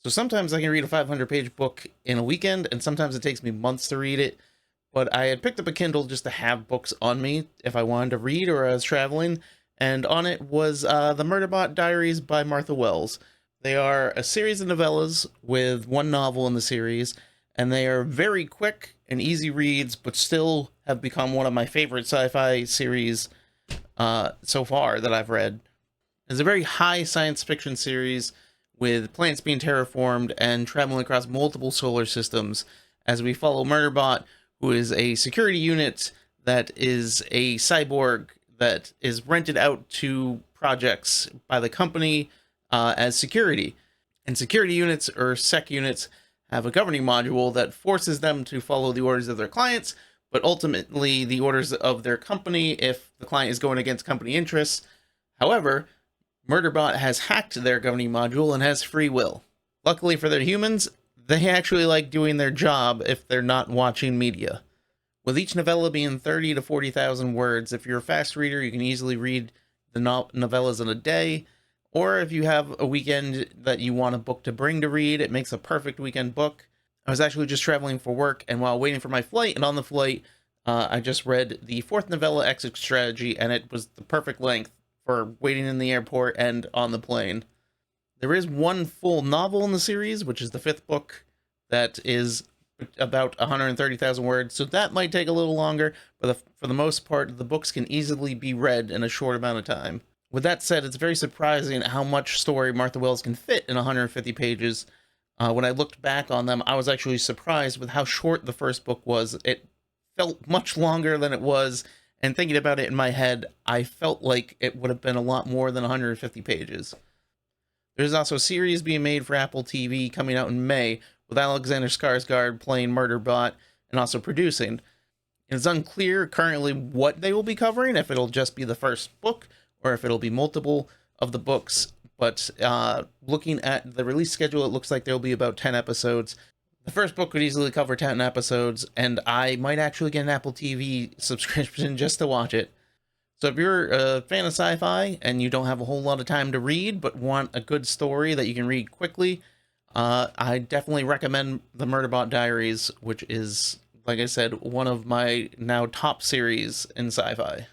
So sometimes I can read a 500-page book in a weekend, and sometimes it takes me months to read it. But I had picked up a Kindle just to have books on me if I wanted to read or I was traveling, and on it was the Murderbot Diaries by Martha Wells. They are a series of novellas with one novel in the series, and they are very quick and easy reads, but still have become one of my favorite sci-fi series so far that I've read. It's a very high science fiction series with planets being terraformed and traveling across multiple solar systems as we follow Murderbot, who is a security unit that is a cyborg that is rented out to projects by the company as security. And security units, or sec units, have a governing module that forces them to follow the orders of their clients, but ultimately the orders of their company if the client is going against company interests. However, Murderbot has hacked their governing module and has free will. Luckily for their humans, they actually like doing their job if they're not watching media. With each novella being 30 to 40,000 words, if you're a fast reader, you can easily read the novellas in a day. Or if you have a weekend that you want a book to bring to read, it makes a perfect weekend book. I was actually just traveling for work, and while waiting for my flight and on the flight, I just read the fourth novella, Exit Strategy, and it was the perfect length for waiting in the airport and on the plane. There is one full novel in the series, which is the fifth book, that is about 130,000 words, so that might take a little longer, but for the most part, the books can easily be read in a short amount of time. With that said, it's very surprising how much story Martha Wells can fit in 150 pages. When I looked back on them, I was actually surprised with how short the first book was. It felt much longer than it was, and thinking about it in my head, I felt like it would have been a lot more than 150 pages. There's also a series being made for Apple TV coming out in May, with Alexander Skarsgård playing Murderbot and also producing. It's unclear currently what they will be covering, if it'll just be the first book, or if it'll be multiple of the books, but looking at the release schedule, it looks like there'll be about 10 episodes. The first book could easily cover 10 episodes, and I might actually get an Apple TV subscription just to watch it. So if you're a fan of sci-fi and you don't have a whole lot of time to read, but want a good story that you can read quickly, I definitely recommend the Murderbot Diaries, which is, like I said, one of my now top series in sci-fi.